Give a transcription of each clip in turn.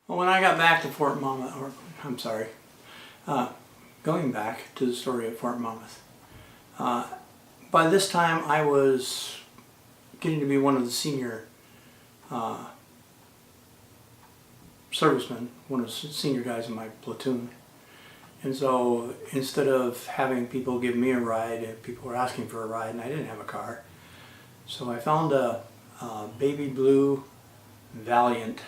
Well, when I got back to Fort Monmouth, going back to the story at Fort Monmouth, by this time I was getting to be one of the senior servicemen, one of the senior guys in my platoon. And so instead of having people give me a ride, people were asking for a ride and I didn't have a car. So I found a baby blue Valiant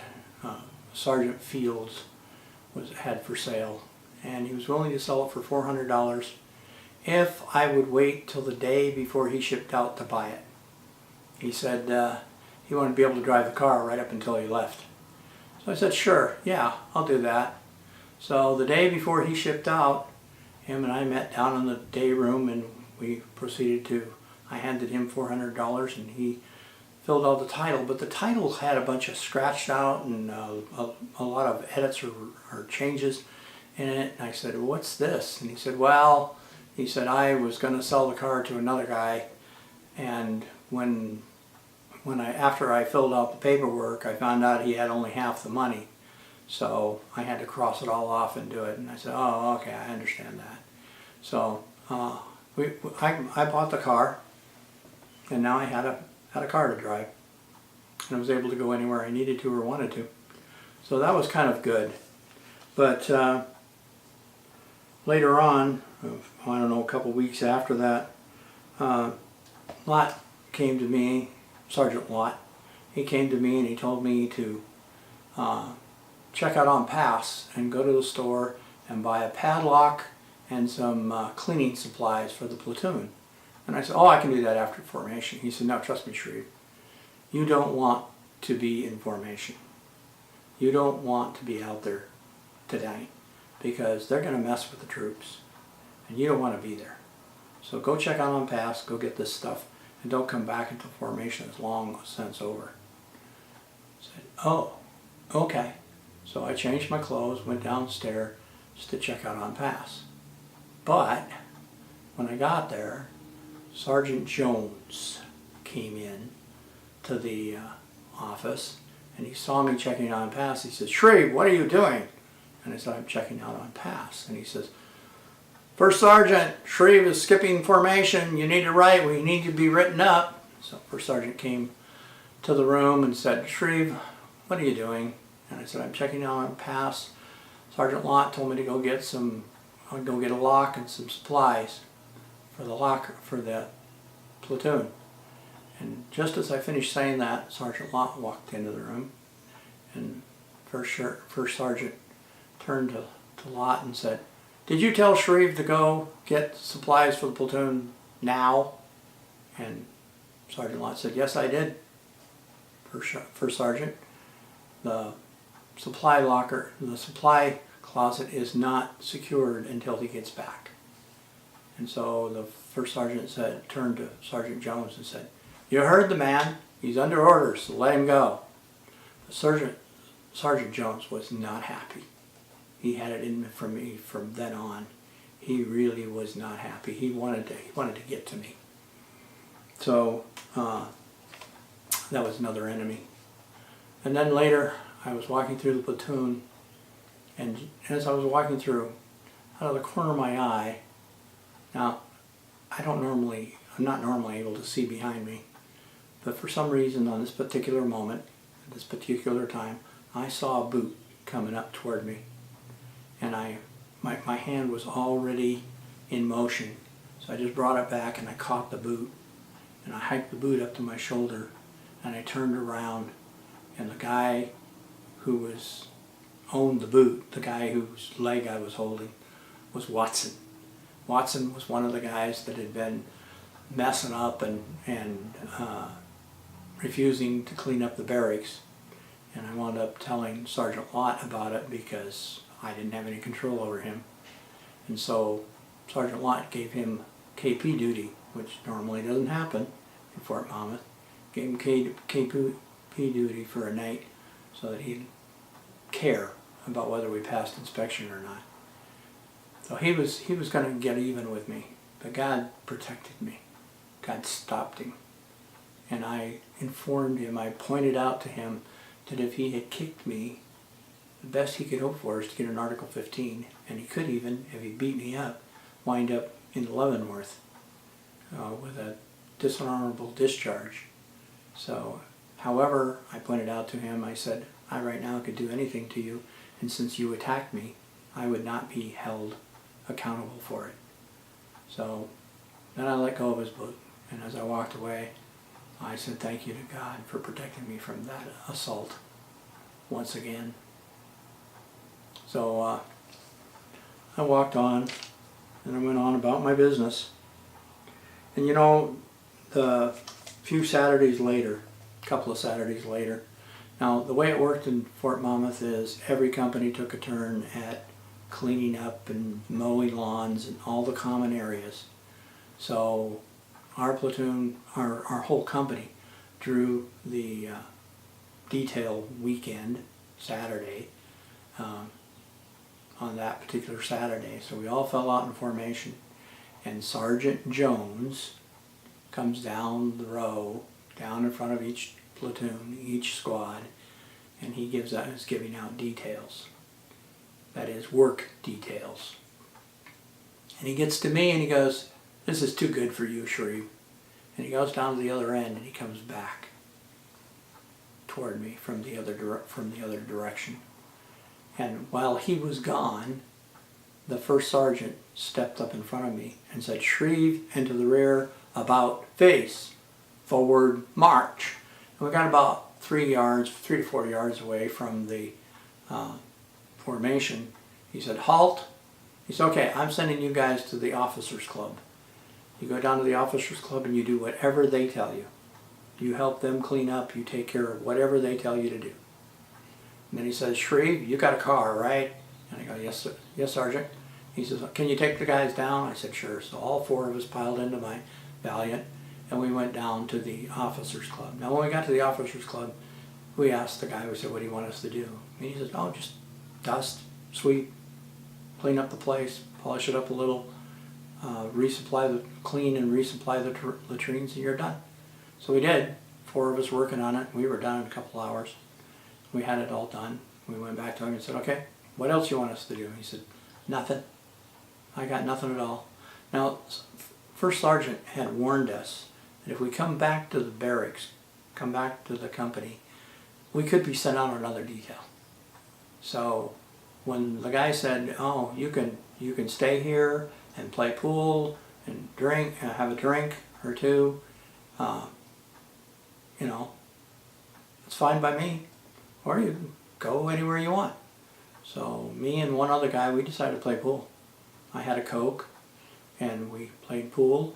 Sergeant Fields had for sale, and he was willing to sell it for $400 if I would wait till the day before he shipped out to buy it. He said he wanted to be able to drive the car right up until he left. So I said, sure, yeah, I'll do that. So the day before he shipped out, him and I met down in the day room and we proceeded to, I handed him $400 and he filled out the title, but the title had a bunch of scratched out and a lot of edits or changes in it. And I said, well, what's this? And he said, well, he said, I was going to sell the car to another guy, and after I filled out the paperwork, I found out he had only half the money. So I had to cross it all off and do it. And I said, oh, okay, I understand that. So I bought the car, and now I had a car to drive. And I was able to go anywhere I needed to or wanted to. So that was kind of good. But later on, I don't know, a couple weeks after that, Lott came to me, Sergeant Lott. He came to me and he told me to check out on Pass and go to the store and buy a padlock and some cleaning supplies for the platoon. And I said, oh, I can do that after formation. He said, no, trust me, Shreve. You don't want to be in formation. You don't want to be out there today because they're going to mess with the troops and you don't want to be there. So go check out on Pass, go get this stuff, and don't come back until formation is long since over. I said, oh, okay. So I changed my clothes, went downstairs just to check out on Pass. But when I got there, Sergeant Jones came in to the office and he saw me checking on Pass. He says, Shreve, what are you doing? And I said, I'm checking out on Pass. And he says, First Sergeant, Shreve is skipping formation. You need to write. We need to be written up. So First Sergeant came to the room and said, Shreve, what are you doing? And I said, I'm checking out on Pass. Sergeant Lott told me to go get a lock and some supplies for the platoon. And just as I finished saying that, Sergeant Lott walked into the room, and First Sergeant turned to Lott and said, did you tell Shreve to go get supplies for the platoon now? And Sergeant Lott said, yes, I did, First Sergeant. The supply closet is not secured until he gets back. And so the First Sergeant turned to Sergeant Jones and said, you heard the man. He's under orders, so let him go. Sergeant Jones was not happy. He had it in for me from then on. He really was not happy. He wanted to get to me. So that was another enemy. And then later, I was walking through the platoon, and as I was walking through, out of the corner of my eye, now I'm not normally able to see behind me, but for some reason on this particular moment, at this particular time, I saw a boot coming up toward me, and my hand was already in motion, so I just brought it back and I caught the boot, and I hiked the boot up to my shoulder, and I turned around, and the guy who owned the boot, the guy whose leg I was holding, was Watson. Watson was one of the guys that had been messing up and refusing to clean up the barracks. And I wound up telling Sergeant Lott about it because I didn't have any control over him. And so Sergeant Lott gave him KP duty, which normally doesn't happen in Fort Monmouth. Gave him KP duty for a night so that he'd care about whether we passed inspection or not. So he was going to get even with me, but God protected me. God stopped him. And I informed him, I pointed out to him that if he had kicked me the best he could hope for is to get an Article 15, and he could even, if he beat me up, wind up in Leavenworth with a dishonorable discharge. So, however, I pointed out to him, I said, I right now could do anything to you, and since you attacked me, I would not be held accountable for it. So then I let go of his boot, and as I walked away, I said thank you to God for protecting me from that assault once again. So I walked on, and I went on about my business. And you know, the few Saturdays later, a couple of Saturdays later, now the way it worked in Fort Monmouth is every company took a turn at cleaning up and mowing lawns and all the common areas. So our platoon, our whole company, drew the detail weekend, Saturday, on that particular Saturday. So we all fell out in formation, and Sergeant Jones comes down the row, down in front of each platoon, each squad, and he is giving out details. That is, work details. And he gets to me and he goes, "This is too good for you, Shreve." And he goes down to the other end and he comes back toward me from the other direction. And while he was gone, the first sergeant stepped up in front of me and said, "Shreve, into the rear, about face, forward, march." And we got about 3 to 4 yards away from the formation. He said, "Halt." He said, "Okay, I'm sending you guys to the officers club. You go down to the officers club and you do whatever they tell you. You help them clean up, you take care of whatever they tell you to do." And then he says, "Shreve, you got a car, right?" And I go, "Yes, sir. Yes, Sergeant." He says, "Can you take the guys down?" I said, "Sure." So all 4 of us piled into my Valiant and we went down to the officers club. Now when we got to the officers club, we asked the guy, we said, "What do you want us to do?" And he says, "Oh, just dust, sweep, clean up the place, polish it up a little, clean and resupply the latrines, and you're done." So we did. 4 of us working on it. We were done in a couple hours. We had it all done. We went back to him and said, "Okay, what else you want us to do?" He said, "Nothing. I got nothing at all." Now, First Sergeant had warned us that if we come back to the barracks, come back to the company, we could be sent out on another detail. So when the guy said, "Oh, you can stay here and play pool and drink, have a drink or two, you know, it's fine by me, or you can go anywhere you want." So me and one other guy, we decided to play pool. I had a Coke, and we played pool,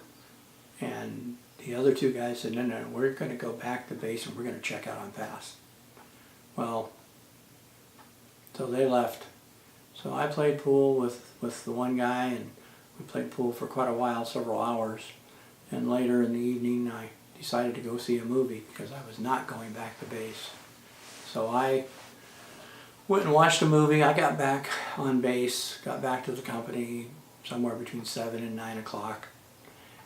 and the other 2 guys said, no, we're going to go back to base and we're going to check out on pass. Well, so they left. So I played pool with the one guy, and we played pool for quite a while, several hours. And later in the evening, I decided to go see a movie because I was not going back to base. So I went and watched a movie. I got back on base, got back to the company somewhere between 7 and 9 o'clock.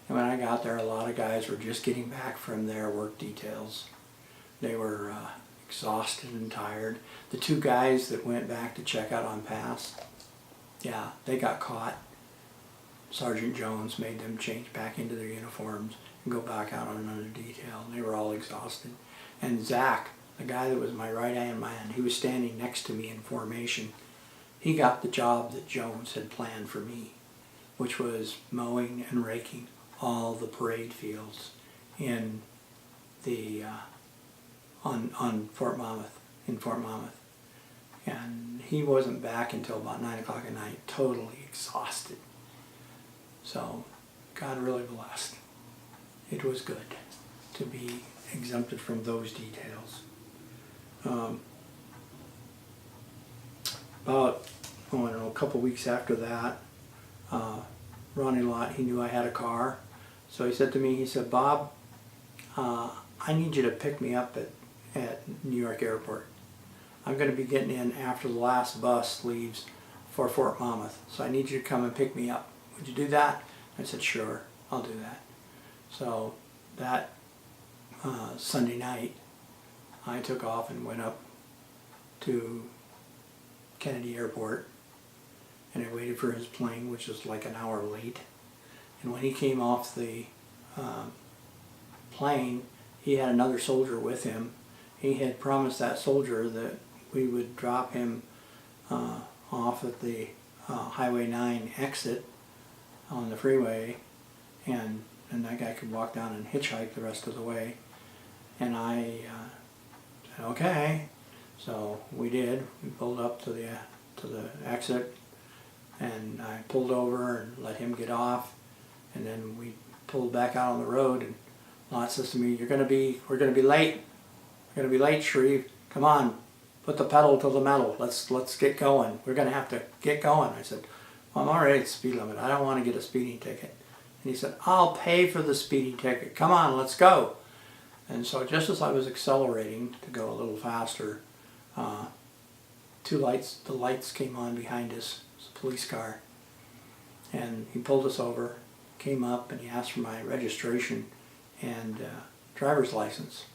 And when I got there, a lot of guys were just getting back from their work details. They were exhausted and tired. The 2 guys that went back to check out on pass, yeah, they got caught. Sergeant Jones made them change back into their uniforms and go back out on another detail. They were all exhausted. And Zach, the guy that was my right-hand man, he was standing next to me in formation. He got the job that Jones had planned for me, which was mowing and raking all the parade fields in the on Fort Monmouth, in Fort Monmouth. And he wasn't back until about 9 o'clock at night, totally exhausted. So God really blessed. It was good to be exempted from those details. About, I don't know, a couple weeks after that, Ronnie Lott, he knew I had a car. So he said to me, he said, "Bob, I need you to pick me up at New York Airport. I'm going to be getting in after the last bus leaves for Fort Monmouth. So I need you to come and pick me up. Would you do that?" I said, "Sure, I'll do that." So that Sunday night, I took off and went up to Kennedy Airport, and I waited for his plane, which was like an hour late. And when he came off the plane, he had another soldier with him. He had promised that soldier that we would drop him off at the Highway 9 exit on the freeway, and that guy could walk down and hitchhike the rest of the way. And I said, okay. So we did. We pulled up to the exit, and I pulled over and let him get off, and then we pulled back out on the road, and Lot says to me, we're gonna be late. We're gonna be late, Shreve. Come on, put the pedal to the metal. Let's get going. We're gonna have to get going. I said, well, I'm already at the speed limit. I don't want to get a speeding ticket. And he said, I'll pay for the speeding ticket. Come on, let's go. And so just as I was accelerating to go a little faster, the lights came on behind us. It was a police car. And he pulled us over, came up, and he asked for my registration and driver's license.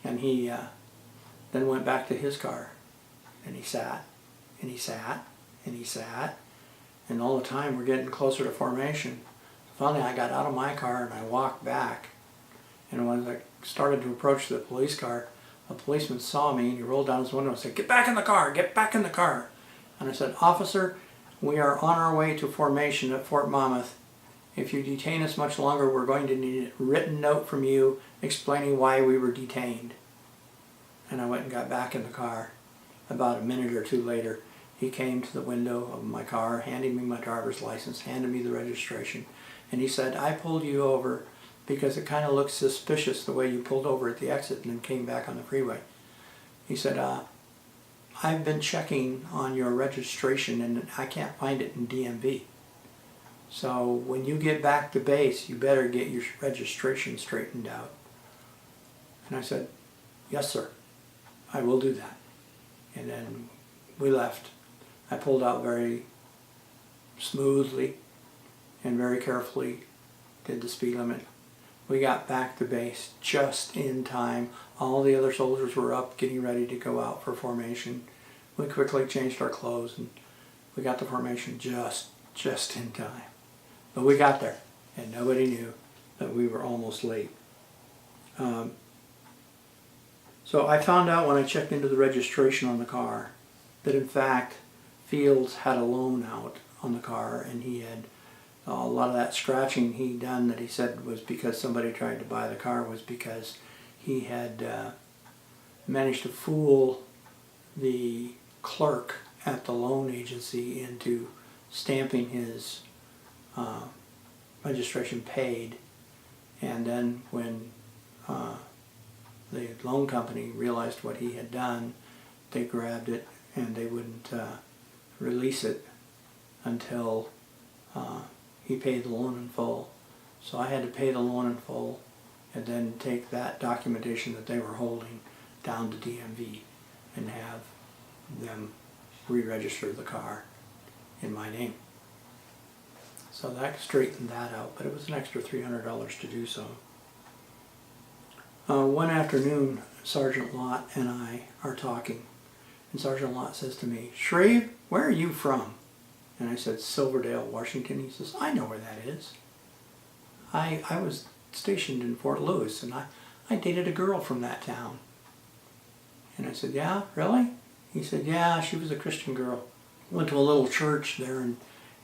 And he then went back to his car, and he sat, and he sat, and he sat, and all the time we're getting closer to formation. Finally I got out of my car and I walked back, and when I started to approach the police car, a policeman saw me and he rolled down his window and said, get back in the car, get back in the car. And I said, officer, we are on our way to formation at Fort Monmouth. If you detain us much longer, we're going to need a written note from you explaining why we were detained. And I went and got back in the car. About a minute or two later, he came to the window of my car, handed me my driver's license, handed me the registration, and he said, I pulled you over because it kind of looks suspicious the way you pulled over at the exit and then came back on the freeway. He said, I've been checking on your registration and I can't find it in DMV. So when you get back to base, you better get your registration straightened out. And I said, yes, sir, I will do that. And then we left. I pulled out very smoothly and very carefully, did the speed limit. We got back to base just in time. All the other soldiers were up getting ready to go out for formation. We quickly changed our clothes and we got to formation just in time. But we got there, and nobody knew that we were almost late. So I found out when I checked into the registration on the car that in fact Fields had a loan out on the car, and he had a lot of that scratching he done that he said was because somebody tried to buy the car was because he had managed to fool the clerk at the loan agency into stamping his registration paid, and then when the loan company realized what he had done, they grabbed it and they wouldn't release it until he paid the loan in full. So I had to pay the loan in full and then take that documentation that they were holding down to DMV and have them re-register the car in my name. So that straightened that out, but it was an extra $300 to do so. One afternoon, Sergeant Lott and I are talking, and Sergeant Lott says to me, Shreve, where are you from? And I said, Silverdale, Washington. He says, I know where that is. I was stationed in Fort Lewis, and I dated a girl from that town. And I said, yeah, really? He said, yeah, she was a Christian girl. Went to a little church there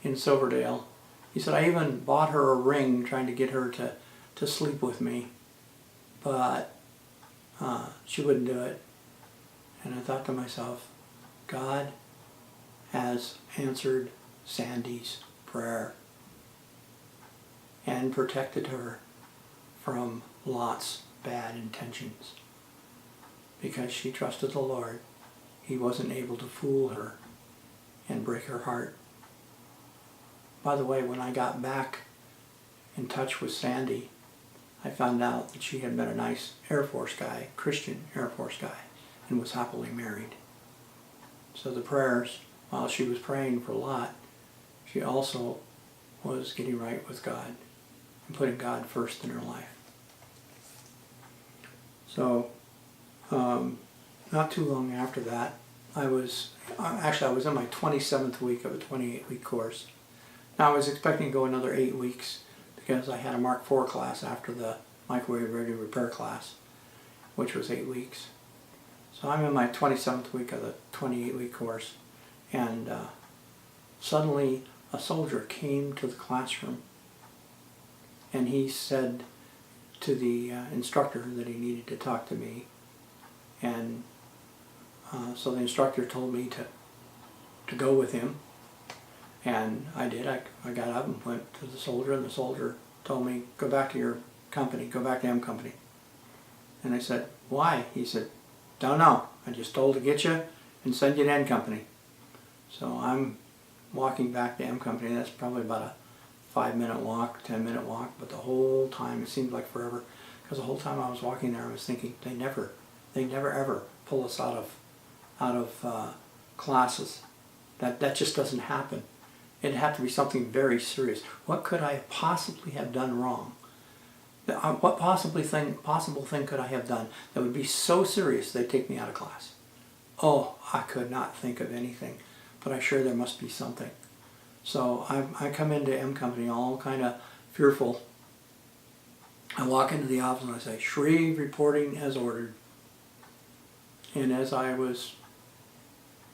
in Silverdale. He said, I even bought her a ring trying to get her to sleep with me, but she wouldn't do it. And I thought to myself, God has answered Sandy's prayer and protected her from Lot's bad intentions. Because she trusted the Lord, he wasn't able to fool her and break her heart. By the way, when I got back in touch with Sandy, I found out that she had met a nice Air Force guy, Christian Air Force guy, and was happily married. So the prayers, while she was praying for Lot, she also was getting right with God and putting God first in her life. So, not too long after that, I was in my 27th week of a 28-week course. Now I was expecting to go another 8 weeks because I had a Mark IV class after the microwave radio repair class, which was 8 weeks. So I'm in my 27th week of the 28-week course, and suddenly a soldier came to the classroom, and he said to the instructor that he needed to talk to me, and so the instructor told me to go with him, and I did. I got up and went to the soldier, and the soldier told me, go back to your company, go back to M Company. And I said, why? He said, don't know. I just told to get you and send you to M Company. So I'm walking back to M Company. That's probably about a 5-minute walk, 10-minute walk, but the whole time, it seemed like forever, because the whole time I was walking there, I was thinking, they never ever pull us out of classes. That just doesn't happen. It'd have to be something very serious. What could I possibly have done wrong? What possible thing could I have done that would be so serious they'd take me out of class? Oh, I could not think of anything, but I'm sure there must be something. So I come into M Company all kind of fearful. I walk into the office and I say, Shreve reporting as ordered. And as I was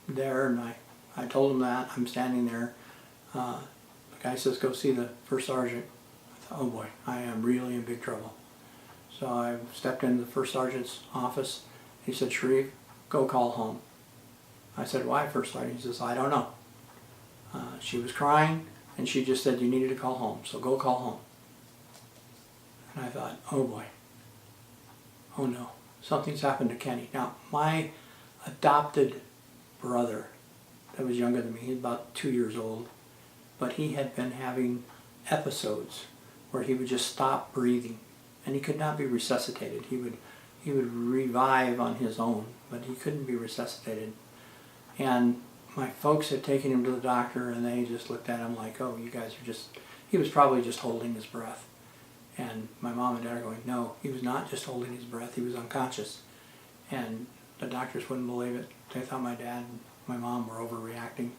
there, and I told him that, I'm standing there, the guy says, go see the first sergeant. I thought, oh boy, I am really in big trouble. So I stepped into the first sergeant's office. He said, Shreve, go call home. I said, why, first sergeant? He says, I don't know. She was crying, and she just said you needed to call home, so go call home. And I thought, oh boy, oh no, something's happened to Kenny. Now, my adopted brother that was younger than me, he's about 2 years old, but he had been having episodes where he would just stop breathing, and he could not be resuscitated. He would revive on his own, but he couldn't be resuscitated. And my folks had taken him to the doctor, and they just looked at him like, oh, you guys are just, he was probably just holding his breath. And my mom and dad are going, no, he was not just holding his breath, he was unconscious. And the doctors wouldn't believe it. They thought my dad and my mom were overreacting.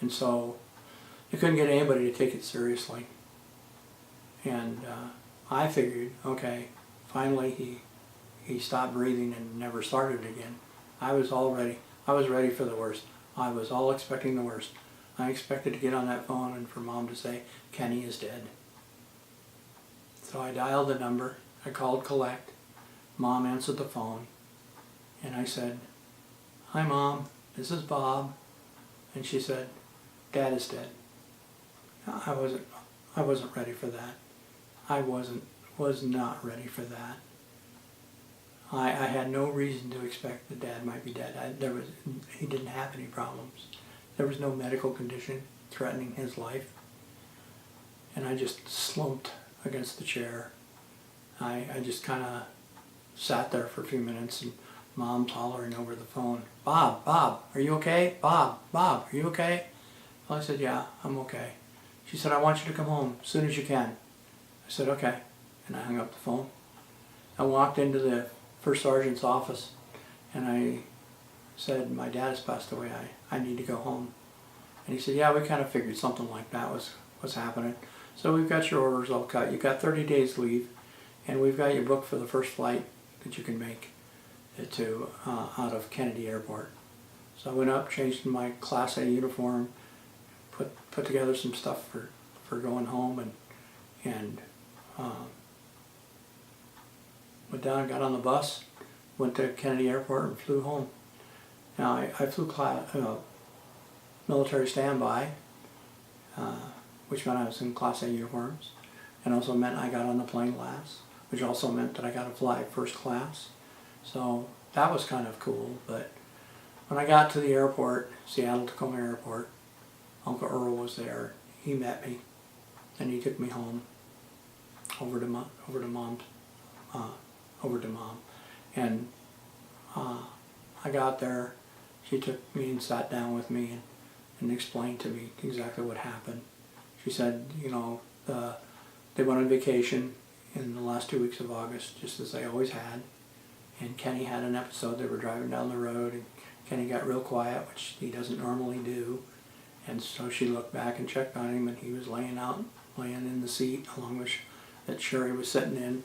And so they couldn't get anybody to take it seriously. And I figured, okay, finally he stopped breathing and never started again. I was ready for the worst. I was all expecting the worst. I expected to get on that phone and for Mom to say, Kenny is dead. So I dialed the number, I called collect, Mom answered the phone, and I said, hi Mom, this is Bob. And she said, Dad is dead. I wasn't ready for that. I was not ready for that. I had no reason to expect that Dad might be dead. He didn't have any problems. There was no medical condition threatening his life. And I just slumped against the chair. I just kind of sat there for a few minutes, and Mom's hollering over the phone, Bob, are you okay? Bob, are you okay? Well, I said, yeah, I'm okay. She said, I want you to come home as soon as you can. I said, okay. And I hung up the phone. I walked into the first sergeant's office, and I said, my dad has passed away, I need to go home. And he said, yeah, we kind of figured something like that was happening. So we've got your orders all cut. You've got 30 days leave, and we've got you booked for the first flight that you can make to out of Kennedy Airport. So I went up, changed my Class A uniform, put together some stuff for going home, and went down and got on the bus, went to Kennedy Airport and flew home. Now I flew military standby, which meant I was in Class A uniforms, and also meant I got on the plane last, which also meant that I got to fly first class. So that was kind of cool. But when I got to the airport, Seattle-Tacoma Airport, Uncle Earl was there. He met me, and he took me home over to Mom. And I got there. She took me and sat down with me and explained to me exactly what happened. She said, you know, they went on vacation in the last 2 weeks of August, just as they always had. And Kenny had an episode. They were driving down the road, and Kenny got real quiet, which he doesn't normally do. And so she looked back and checked on him, and he was laying in the seat along with that Sherry was sitting in,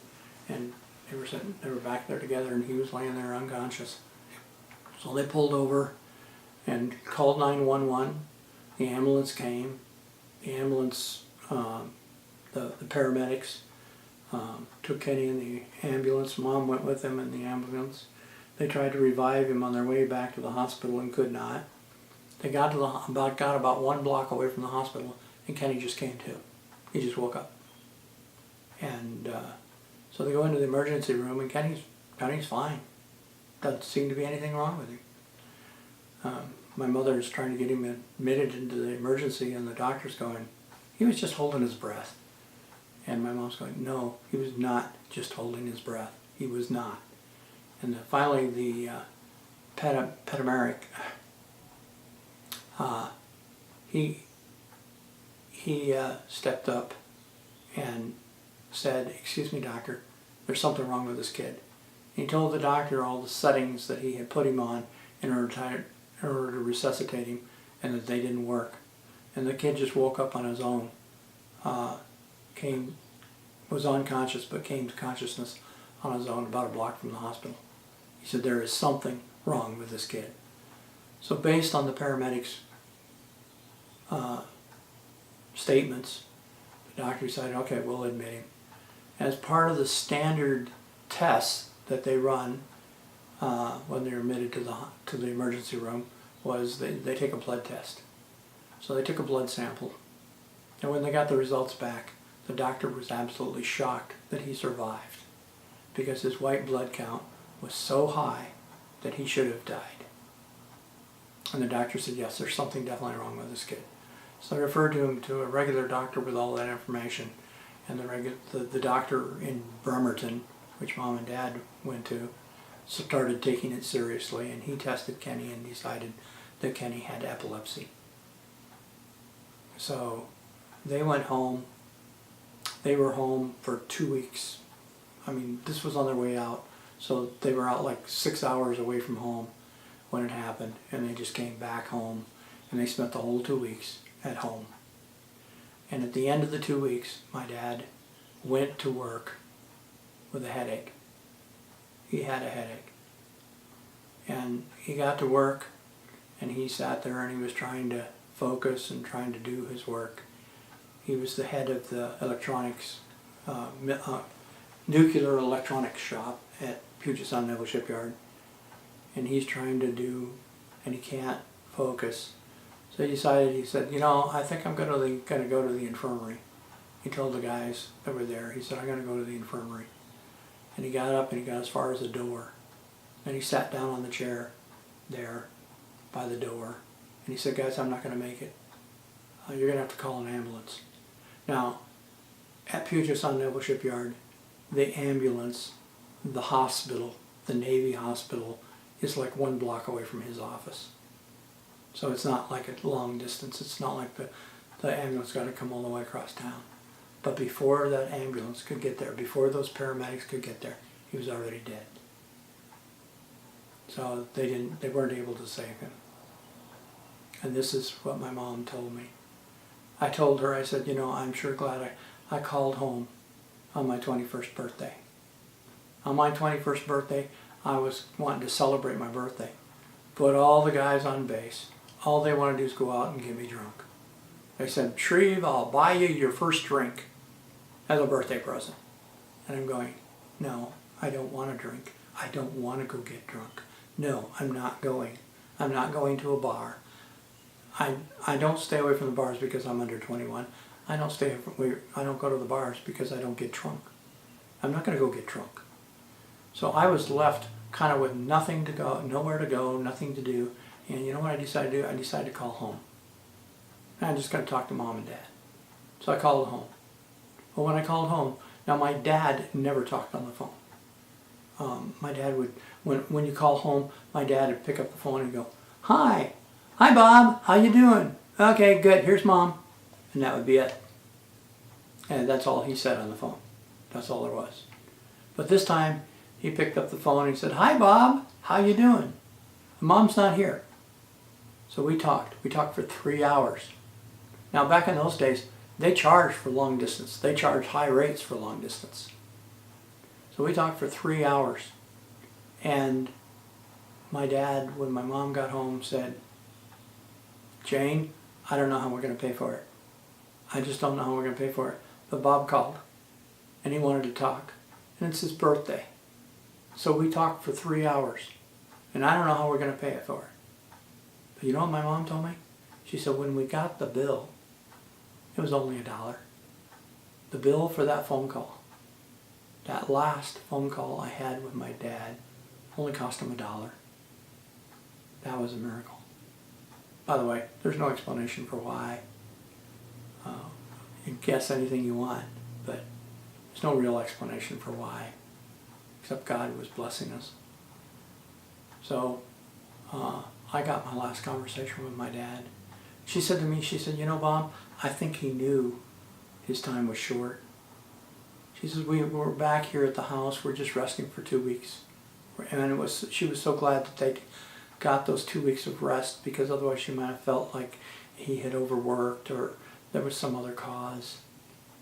and they were back there together, and he was laying there unconscious. So they pulled over and called 911. The ambulance came. The ambulance, the paramedics took Kenny in the ambulance. Mom went with them in the ambulance. They tried to revive him on their way back to the hospital and could not. They got about 1 block away from the hospital, and Kenny just came to. He just woke up. And so they go into the emergency room, and Kenny's fine. Doesn't seem to be anything wrong with him. My mother is trying to get him admitted into the emergency, and the doctor's going, he was just holding his breath. And my mom's going, no, he was not just holding his breath. He was not. And finally the paramedic, he stepped up and said, excuse me, doctor, there's something wrong with this kid. And he told the doctor all the settings that he had put him on in order to resuscitate him, and that they didn't work. And the kid just woke up on his own, was unconscious, but came to consciousness on his own about a block from the hospital. He said, there is something wrong with this kid. So based on the paramedics' statements, the doctor decided, okay, we'll admit him. As part of the standard tests that they run when they're admitted to the emergency room, was they take a blood test. So they took a blood sample, and when they got the results back, the doctor was absolutely shocked that he survived, because his white blood count was so high that he should have died. And the doctor said, yes, there's something definitely wrong with this kid. So I referred him to a regular doctor with all that information, and the doctor in Bremerton, which Mom and Dad went to, started taking it seriously, and he tested Kenny and decided that Kenny had epilepsy. So they went home. They were home for 2 weeks. I mean, this was on their way out, so they were out like 6 hours away from home when it happened, and they just came back home, and they spent the whole 2 weeks at home. And at the end of the 2 weeks, my dad went to work with a headache. He had a headache. And he got to work, and he sat there and he was trying to focus and trying to do his work. He was the head of the electronics, nuclear electronics shop at Puget Sound Naval Shipyard. And he's trying to do, and he can't focus. So he said, you know, I think I'm going to go to the infirmary. He told the guys that were there, he said, I'm going to go to the infirmary. And he got up and he got as far as the door. And he sat down on the chair there by the door. And he said, guys, I'm not going to make it. You're going to have to call an ambulance. Now, at Puget Sound Naval Shipyard, the ambulance, the hospital, the Navy hospital, is like 1 block away from his office. So it's not like a long distance. It's not like the ambulance got to come all the way across town. But before that ambulance could get there, before those paramedics could get there, he was already dead. So they weren't able to save him. And this is what my mom told me. I told her, I said, you know, I'm sure glad I called home on my 21st birthday. On my 21st birthday, I was wanting to celebrate my birthday. Put all the guys on base. All they want to do is go out and get me drunk. They said, Shreve, I'll buy you your first drink as a birthday present. And I'm going, no, I don't want to drink. I don't want to go get drunk. No, I'm not going. I'm not going to a bar. I don't stay away from the bars because I'm under 21. I don't go to the bars because I don't get drunk. I'm not going to go get drunk. So I was left kind of with nothing to go, nowhere to go, nothing to do. And you know what I decided to do? I decided to call home. And I'm just going to talk to Mom and Dad. So I called home. Well, when I called home, now my dad never talked on the phone. My dad would, when you call home, my dad would pick up the phone and go, hi Bob, how you doing? Okay, good, here's Mom. And that would be it. And that's all he said on the phone. That's all there was. But this time, he picked up the phone and he said, hi Bob, how you doing? Mom's not here. So we talked. We talked for 3 hours. Now back in those days, they charged for long distance. They charged high rates for long distance. So we talked for 3 hours. And my dad, when my mom got home, said, Jane, I don't know how we're going to pay for it. I just don't know how we're going to pay for it. But Bob called, and he wanted to talk. And it's his birthday. So we talked for 3 hours. And I don't know how we're going to pay it for it. But you know what my mom told me? She said when we got the bill, it was only $1. The bill for that phone call, that last phone call I had with my dad, only cost him $1. That was a miracle. By the way, there's no explanation for why. You can guess anything you want, but there's no real explanation for why, except God was blessing us. So I got my last conversation with my dad. She said to me, she said, you know, Bob, I think he knew his time was short. She says, we're back here at the house. We're just resting for 2 weeks. And she was so glad that they got those 2 weeks of rest, because otherwise she might have felt like he had overworked or there was some other cause.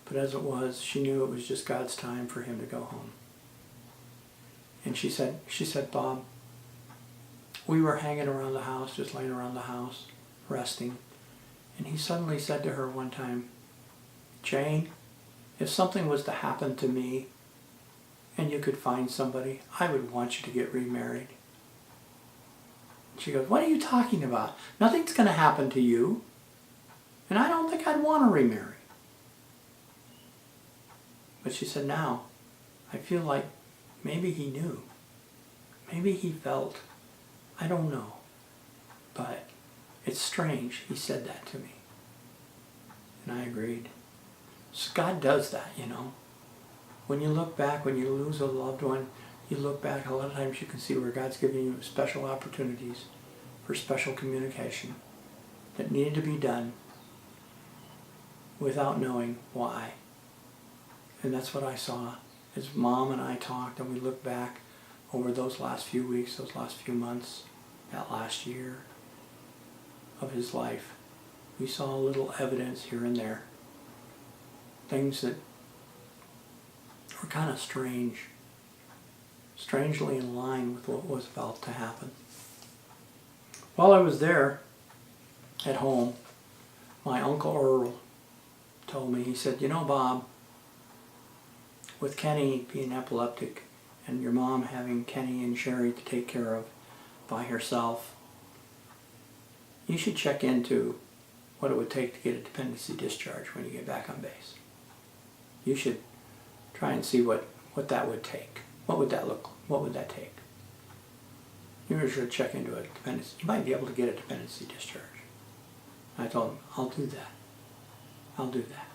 But as it was, she knew it was just God's time for him to go home. And she said, Bob, we were hanging around the house, just laying around the house, resting. And he suddenly said to her one time, Jane, if something was to happen to me and you could find somebody, I would want you to get remarried. She goes, what are you talking about? Nothing's going to happen to you. And I don't think I'd want to remarry. But she said, now, I feel like maybe he knew. Maybe he felt. I don't know. But it's strange he said that to me. And I agreed. So God does that, you know. When you look back, when you lose a loved one, you look back, a lot of times you can see where God's giving you special opportunities for special communication that needed to be done without knowing why. And that's what I saw as Mom and I talked, and we looked back over those last few weeks, those last few months, that last year of his life. We saw a little evidence here and there. Things that were kind of strange, strangely in line with what was about to happen. While I was there at home, my Uncle Earl told me, he said, you know, Bob, with Kenny being epileptic and your mom having Kenny and Sherry to take care of by herself, you should check into what it would take to get a dependency discharge when you get back on base. You should try and see what that would take. What would that look like? What would that take? You should check into a dependency. You might be able to get a dependency discharge. I told him, I'll do that. I'll do that.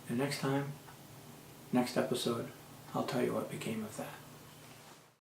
And next time, next episode, I'll tell you what became of that.